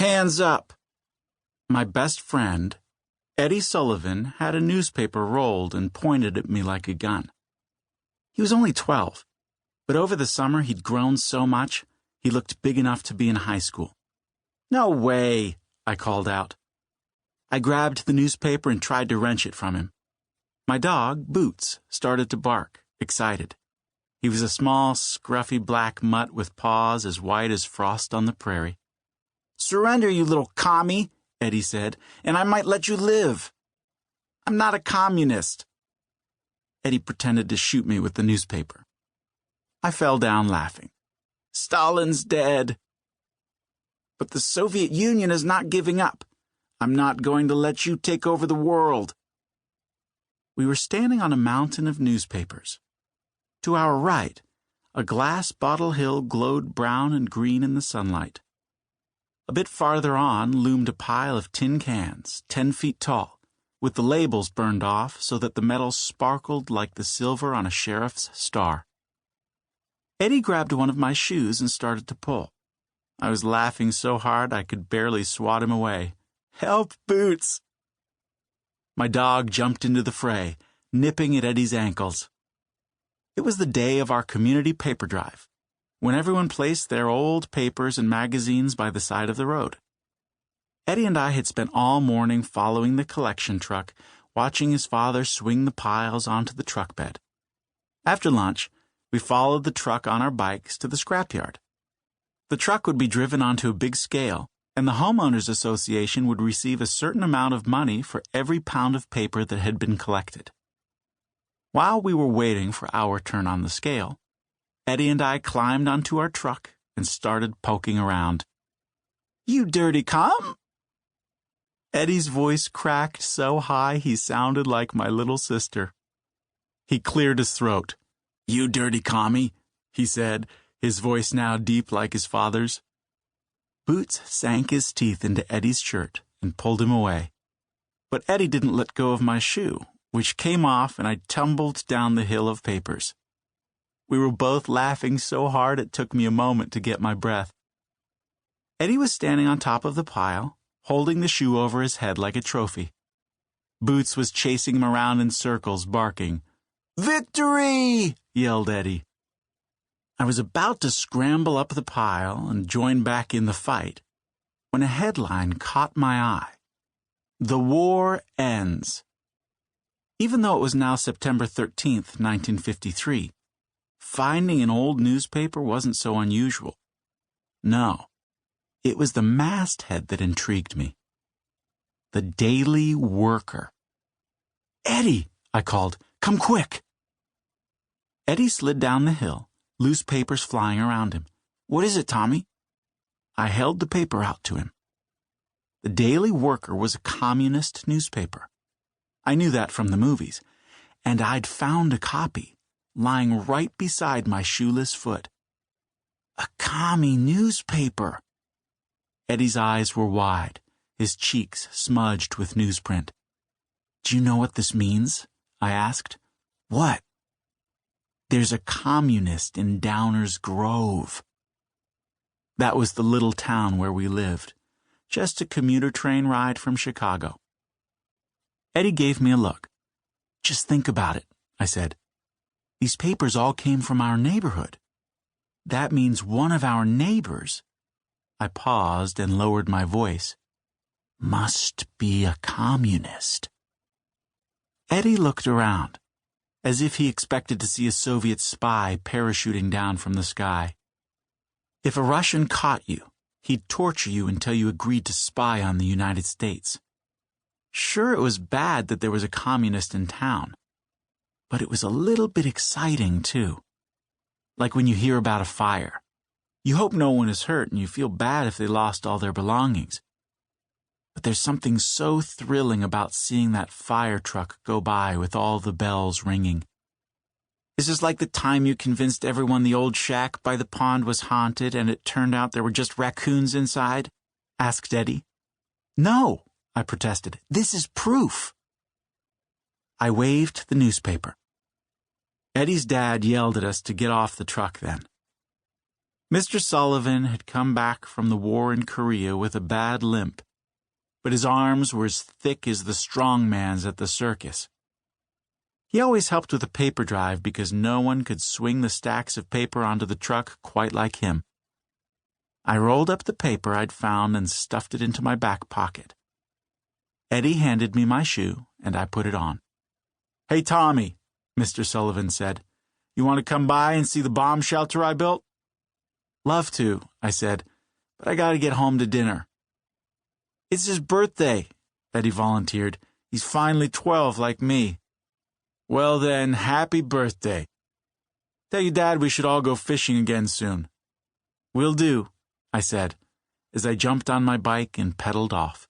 Hands up! My best friend, Eddie Sullivan, had a newspaper rolled and pointed at me like a gun. He was only 12, but over the summer he'd grown so much, he looked big enough to be in high school. "No way," I called out. I grabbed the newspaper and tried to wrench it from him. My dog, Boots, started to bark, excited. He was a small, scruffy black mutt with paws as white as frost on the prairie. "Surrender, you little commie," Eddie said, "and I might let you live." "I'm not a communist." Eddie pretended to shoot me with the newspaper. I fell down laughing. "Stalin's dead." "But the Soviet Union is not giving up. I'm not going to let you take over the world." We were standing on a mountain of newspapers. To our right, a glass bottle hill glowed brown and green in the sunlight. A bit farther on loomed a pile of tin cans, 10 feet tall, with the labels burned off so that the metal sparkled like the silver on a sheriff's star. Eddie grabbed one of my shoes and started to pull. I was laughing so hard I could barely swat him away. "Help, Boots!" My dog jumped into the fray, nipping at Eddie's ankles. It was the day of our community paper drive, when everyone placed their old papers and magazines by the side of the road. Eddie and I had spent all morning following the collection truck, watching his father swing the piles onto the truck bed. After lunch, we followed the truck on our bikes to the scrapyard. The truck would be driven onto a big scale, and the homeowners association would receive a certain amount of money for every pound of paper that had been collected. While we were waiting for our turn on the scale, Eddie and I climbed onto our truck and started poking around. "You dirty cum!" Eddie's voice cracked so high he sounded like my little sister. He cleared his throat. "You dirty commie," he said, his voice now deep like his father's. Boots sank his teeth into Eddie's shirt and pulled him away. But Eddie didn't let go of my shoe, which came off and I tumbled down the hill of papers. We were both laughing so hard it took me a moment to get my breath. Eddie was standing on top of the pile, holding the shoe over his head like a trophy. Boots was chasing him around in circles, barking. "Victory!" yelled Eddie. I was about to scramble up the pile and join back in the fight when a headline caught my eye. "The war ends." Even though it was now September 13th, 1953, finding an old newspaper wasn't so unusual. No, it was the masthead that intrigued me. The Daily Worker. "Eddie," I called, "come quick." Eddie slid down the hill, loose papers flying around him. "What is it, Tommy?" I held the paper out to him. The Daily Worker was a communist newspaper. I knew that from the movies, and I'd found a copy lying right beside my shoeless foot. A commie newspaper. Eddie's eyes were wide, his cheeks smudged with newsprint. "Do you know what this means?" I asked. "What?" "There's a communist in Downers Grove." That was the little town where we lived, just a commuter train ride from Chicago. Eddie gave me a look. "Just think about it," I said. "These papers all came from our neighborhood. That means one of our neighbors," I paused and lowered my voice, "must be a communist." Eddie looked around, as if he expected to see a Soviet spy parachuting down from the sky. If a Russian caught you, he'd torture you until you agreed to spy on the United States. Sure, it was bad that there was a communist in town, but it was a little bit exciting, too. Like when you hear about a fire. You hope no one is hurt and you feel bad if they lost all their belongings. But there's something so thrilling about seeing that fire truck go by with all the bells ringing. "Is this like the time you convinced everyone the old shack by the pond was haunted and it turned out there were just raccoons inside?" asked Eddie. "No," I protested. "This is proof." I waved the newspaper. Eddie's dad yelled at us to get off the truck then. Mr. Sullivan had come back from the war in Korea with a bad limp, but his arms were as thick as the strong man's at the circus. He always helped with the paper drive because no one could swing the stacks of paper onto the truck quite like him. I rolled up the paper I'd found and stuffed it into my back pocket. Eddie handed me my shoe, and I put it on. "Hey, Tommy," Mr. Sullivan said, "you want to come by and see the bomb shelter I built?" "Love to," I said, "but I got to get home to dinner." "It's his birthday," Eddie volunteered. "He's finally 12 like me." "Well then, happy birthday. Tell your dad we should all go fishing again soon." "Will do," I said, as I jumped on my bike and pedaled off.